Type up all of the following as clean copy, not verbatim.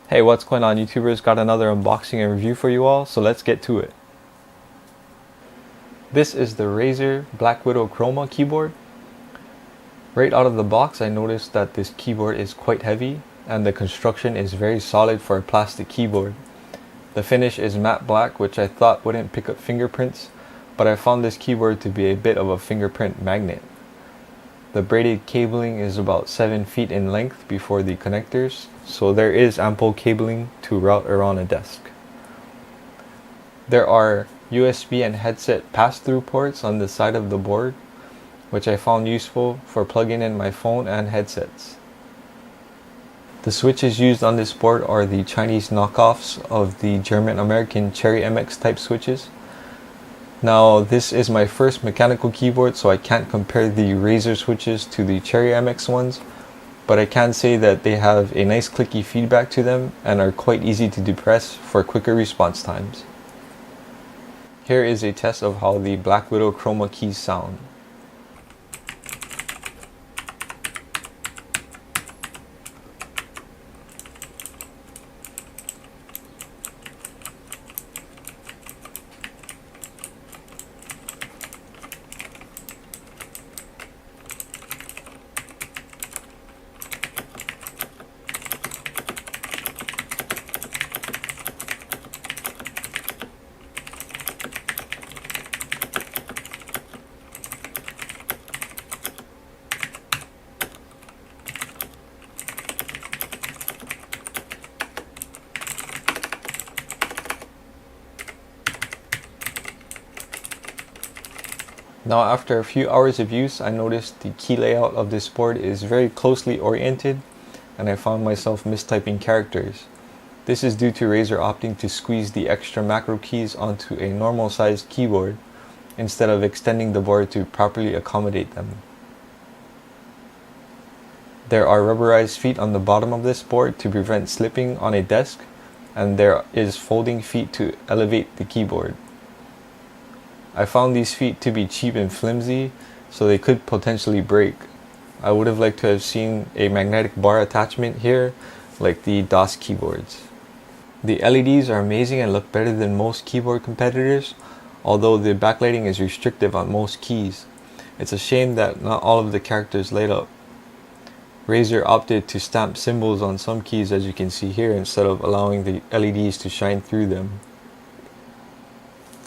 Hey, what's going on, YouTubers? Got another unboxing and review for you all, so let's get to it. This is the Razer BlackWidow Chroma keyboard. Right out of the box, I noticed that this keyboard is quite heavy and the construction is very solid for a plastic keyboard. The finish is matte black, which I thought wouldn't pick up fingerprints, but I found this keyboard to be a bit of a fingerprint magnet. The braided cabling is about 7 feet in length before the connectors, so there is ample cabling to route around a desk. There are USB and headset pass-through ports on the side of the board, which I found useful for plugging in my phone and headsets. The switches used on this board are the Chinese knockoffs of the German-American Cherry MX type switches. Now, this is my first mechanical keyboard, so I can't compare the Razer switches to the Cherry MX ones, but I can say that they have a nice clicky feedback to them and are quite easy to depress for quicker response times. Here is a test of how the BlackWidow Chroma keys sound. Now, after a few hours of use, I noticed the key layout of this board is very closely oriented, and I found myself mistyping characters. This is due to Razer opting to squeeze the extra macro keys onto a normal sized keyboard instead of extending the board to properly accommodate them. There are rubberized feet on the bottom of this board to prevent slipping on a desk, and there is folding feet to elevate the keyboard. I found these feet to be cheap and flimsy, so they could potentially break. I would have liked to have seen a magnetic bar attachment here, like the DOS keyboards. The LEDs are amazing and look better than most keyboard competitors, although the backlighting is restrictive on most keys. It's a shame that not all of the characters light up. Razer opted to stamp symbols on some keys, as you can see here, instead of allowing the LEDs to shine through them.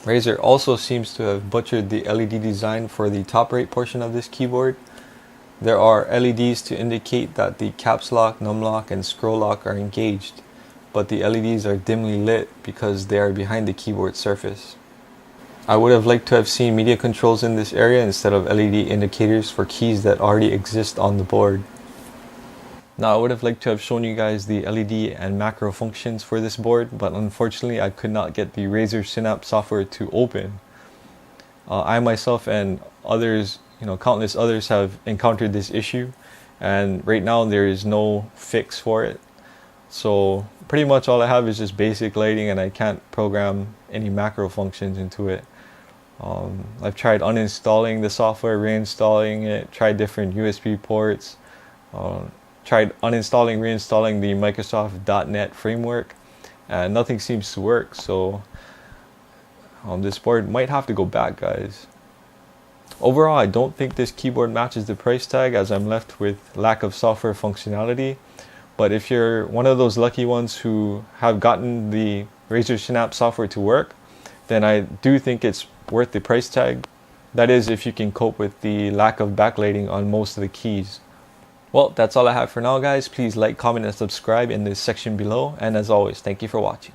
Razer also seems to have butchered the LED design for the top right portion of this keyboard. There are LEDs to indicate that the caps lock, num lock, and scroll lock are engaged, but the LEDs are dimly lit because they are behind the keyboard surface. I would have liked to have seen media controls in this area instead of LED indicators for keys that already exist on the board. Now, I would have liked to have shown you guys the LED and macro functions for this board, but unfortunately I could not get the Razer Synapse software to open. I myself and others, countless others have encountered this issue, and right now there is no fix for it. So pretty much all I have is just basic lighting, and I can't program any macro functions into it. I've tried uninstalling the software, reinstalling it, tried different USB ports, tried uninstalling, reinstalling the Microsoft .NET framework, and nothing seems to work, so this board might have to go back, guys. Overall, I don't think this keyboard matches the price tag, as I'm left with lack of software functionality, but if you're one of those lucky ones who have gotten the Razer Synapse software to work, then I do think it's worth the price tag. That is, if you can cope with the lack of backlighting on most of the keys. Well, that's all I have for now, guys. Please like, comment, and subscribe in the section below. And as always, thank you for watching.